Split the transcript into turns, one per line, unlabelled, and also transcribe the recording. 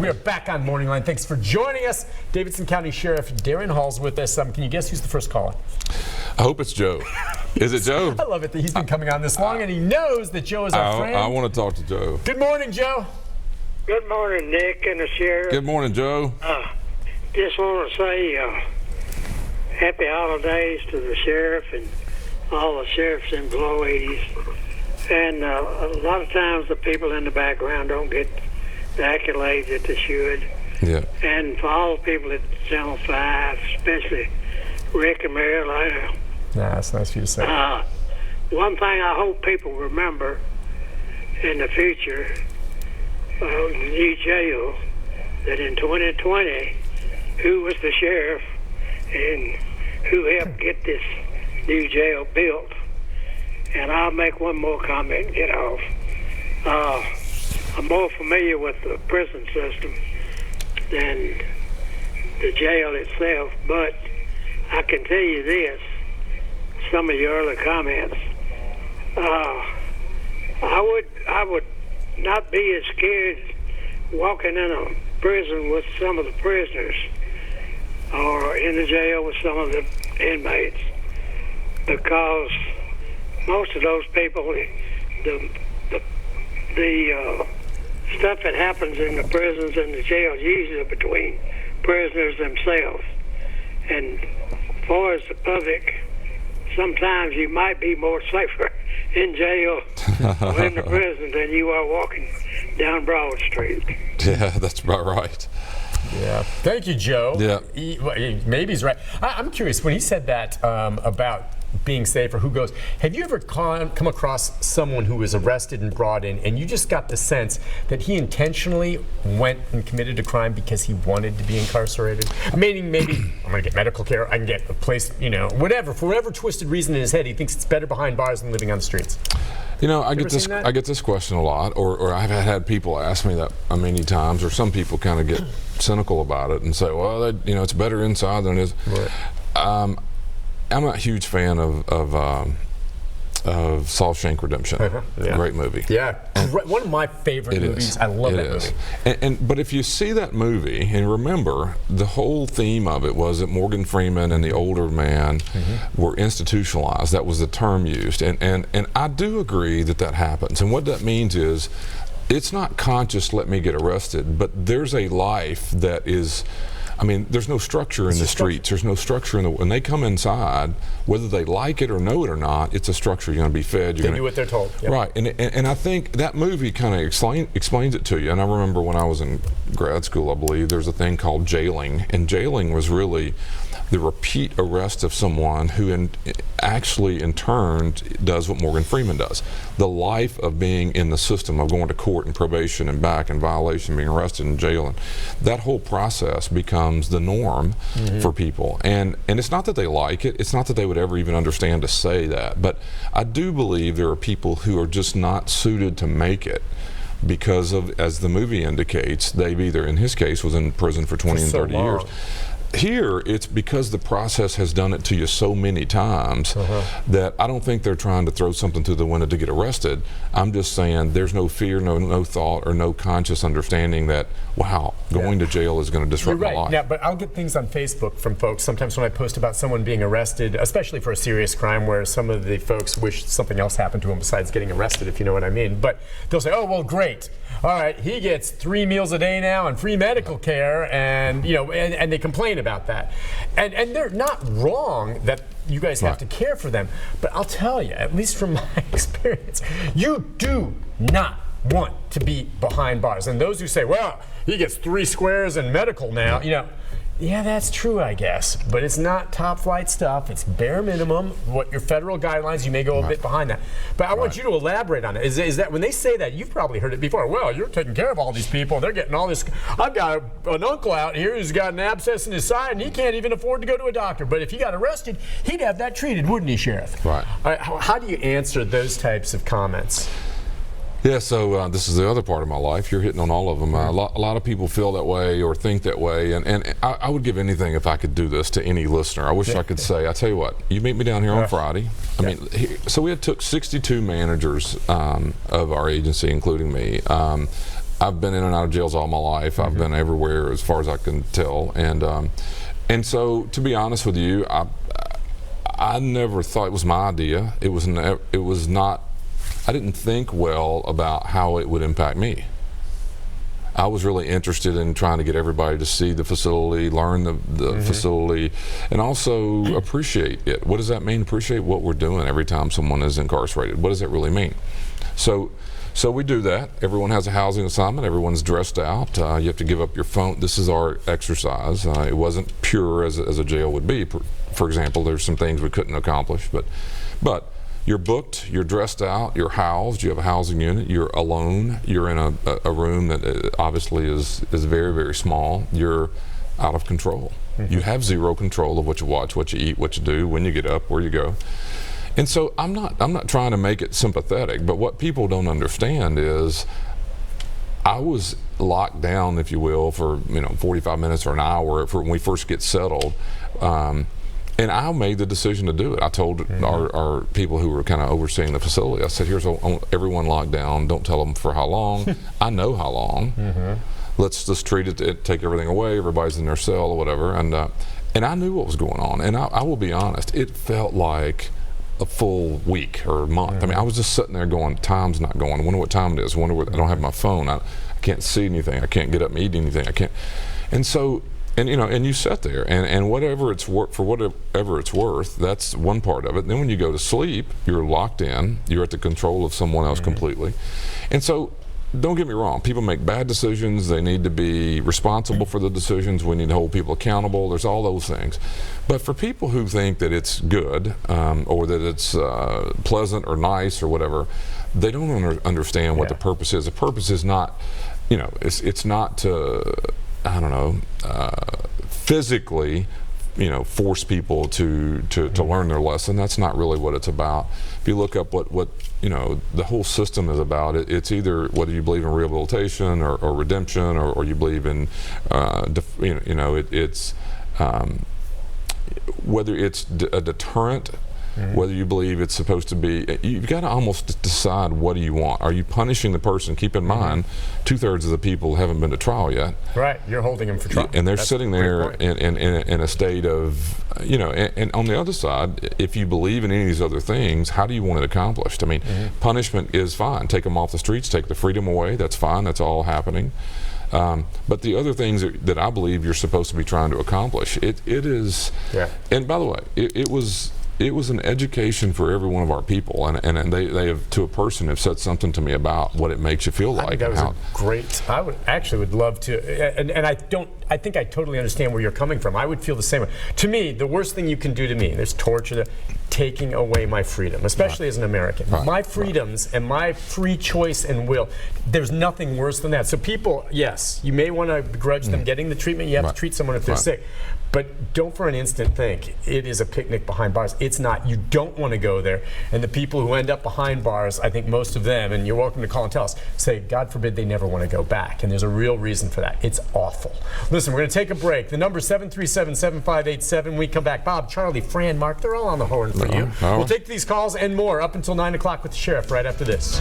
We are back on Morning Line. Thanks for joining us. Davidson County Sheriff Daron Hall's with us. Can you guess who's the first caller?
I hope it's Joe. Is it Joe?
I love it that he's been coming on this long and he knows that Joe is our friend.
I want to talk to Joe.
Good morning, Joe.
Good morning, Nick and the Sheriff.
Good morning, Joe.
Just want to say happy holidays to the Sheriff and all the Sheriff's employees. And a lot of times the people in the background don't get the accolades that they should.
Yeah.
And for all the people at Channel 5, especially Rick and Marilyn.
Nah, that's nice of you to say.
One thing I hope people remember in the future, the new jail, that in 2020, who was the sheriff and who helped get this new jail built. And I'll make one more comment and get off. I'm more familiar with the prison system than the jail itself, but I can tell you this, some of your early comments, I would not be as scared walking in a prison with some of the prisoners or in the jail with some of the inmates, because most of those people, the stuff that happens in the prisons and the jails usually between prisoners themselves. And as far as the public, sometimes you might be more safer in jail or in the prison than you are walking down Broad Street.
Yeah, that's about right.
Yeah. Thank you, Joe.
Yeah.
Maybe he's right. I'm curious, when he said that about being safe or who goes, have you ever come across someone who was arrested and brought in and you just got the sense that he intentionally went and committed a crime because he wanted to be incarcerated? Meaning maybe I'm going to get medical care, I can get a place, whatever, for whatever twisted reason in his head, he thinks it's better behind bars than living on the streets.
I get this question a lot, or I've had people ask me that many times, or some people kind of get cynical about it and say, well, it's better inside than it is. Right. I'm a huge fan of Shawshank Redemption.
Yeah.
Great movie.
Yeah, one of my favorite movies. I love that movie.
But if you see that movie, and remember, the whole theme of it was that Morgan Freeman and the older man were institutionalized. That was the term used. And I do agree that happens. And what that means is, it's not conscious, let me get arrested, but there's a life that is, there's no structure in the streets. There's no structure when they come inside, whether they like it or know it or not, it's a structure. You're going to be fed.
They do what they're told. Yep.
Right. And I think that movie kind of explains it to you. And I remember when I was in grad school, I believe, there's a thing called jailing. And jailing was really the repeat arrest of someone who actually in turn does what Morgan Freeman does. The life of being in the system, of going to court and probation and back and violation, being arrested in jail, and that whole process becomes the norm for people. And it's not that they like it, it's not that they would ever even understand to say that, but I do believe there are people who are just not suited to make it because of, as the movie indicates, they've either, in his case, was in prison for 20 and 30 years. Here, it's because the process has done it to you so many times that I don't think they're trying to throw something through the window to get arrested. I'm just saying there's no fear, no thought, or no conscious understanding that, wow, going to jail is going to disrupt my life.
Yeah, but I'll get things on Facebook from folks sometimes when I post about someone being arrested, especially for a serious crime where some of the folks wish something else happened to them besides getting arrested, if you know what I mean. But they'll say, oh, well, great. All right, he gets 3 meals a day now and free medical care, and and they complain about that. And they're not wrong that you guys have to care for them. But I'll tell you, at least from my experience, you do not want to be behind bars. And those who say, well, he gets 3 squares in medical now, yeah, that's true, I guess, but it's not top flight stuff. It's bare minimum. What your federal guidelines, you may go a bit behind that. But I want you to elaborate on it. Is that when they say that, you've probably heard it before, well, you're taking care of all these people, and they're getting all this. I've got an uncle out here who's got an abscess in his side, and he can't even afford to go to a doctor. But if he got arrested, he'd have that treated, wouldn't he, Sheriff?
Right.
How do you answer those types of comments?
Yeah, so this is the other part of my life. You're hitting on all of them. A lot of people feel that way or think that way, and I would give anything if I could do this to any listener. I wish I could say, I tell you what, you meet me down here on Friday. So we took 62 managers of our agency, including me. I've been in and out of jails all my life. I've been everywhere as far as I can tell, and so to be honest with you, I never thought it was my idea. It was not. I didn't think well about how it would impact me. I was really interested in trying to get everybody to see the facility, learn the facility, and also appreciate it. What does that mean? Appreciate what we're doing every time someone is incarcerated. What does that really mean? So we do that. Everyone has a housing assignment. Everyone's dressed out. You have to give up your phone. This is our exercise. It wasn't pure as a jail would be. For example, there's some things we couldn't accomplish, but you're booked, you're dressed out, you're housed, you have a housing unit, you're alone, you're in a room that obviously is very, very small. You're out of control. You have zero control of what you watch, what you eat, what you do, when you get up, where you go. And so I'm not trying to make it sympathetic, but what people don't understand is I was locked down, if you will, for 45 minutes or an hour for when we first get settled. And I made the decision to do it. I told our people who were kind of overseeing the facility, I said, here's everyone locked down. Don't tell them for how long. I know how long. Let's just treat it, take everything away. Everybody's in their cell or whatever. And I knew what was going on. And I will be honest, it felt like a full week or a month. I mean, I was just sitting there going, time's not going. I wonder what time it is. I don't have my phone. I can't see anything. I can't get up and eat anything. I can't. And so, and you sit there, and whatever it's worth, for whatever it's worth, that's one part of it. And then when you go to sleep, you're locked in. You're at the control of someone else completely. And so, don't get me wrong. People make bad decisions. They need to be responsible for the decisions. We need to hold people accountable. There's all those things. But for people who think that it's good or that it's pleasant or nice or whatever, they don't understand what the purpose is. The purpose is not, it's not to, I don't know, physically, force people to learn their lesson. That's not really what it's about. If you look up what the whole system is about, it's either whether you believe in rehabilitation or redemption, or you believe in, it's whether it's a deterrent. Whether you believe it's supposed to be, you've got to almost decide, what do you want? Are you punishing the person? Keep in mind, 2/3 of the people haven't been to trial yet.
Right, you're holding them for trial.
And they're sitting there in a state of, and on the other side, if you believe in any of these other things, how do you want it accomplished? I mean, punishment is fine. Take them off the streets, take the freedom away, that's fine, that's all happening. But the other things that I believe you're supposed to be trying to accomplish, it is, and by the way, it was an education for every one of our people, and they have, to a person, have said something to me about what it makes you feel like.
I think that was a great. I would love to, and I think I totally understand where you're coming from. I would feel the same way. To me, the worst thing you can do to me, there's torture, taking away my freedom, especially as an American. My freedoms and my free choice and will, there's nothing worse than that. So people, yes, you may want to begrudge them getting the treatment. You have to treat someone if they're sick. But don't for an instant think it is a picnic behind bars. It's not. You don't want to go there. And the people who end up behind bars, I think most of them, and you're welcome to call and tell us, say, God forbid they never want to go back. And there's a real reason for that. It's awful. Listen, we're going to take a break. The number is 737-7587. When we come back, Bob, Charlie, Fran, Mark, they're all on the horn for you. We'll take these calls and more up until 9 o'clock with the sheriff right after this.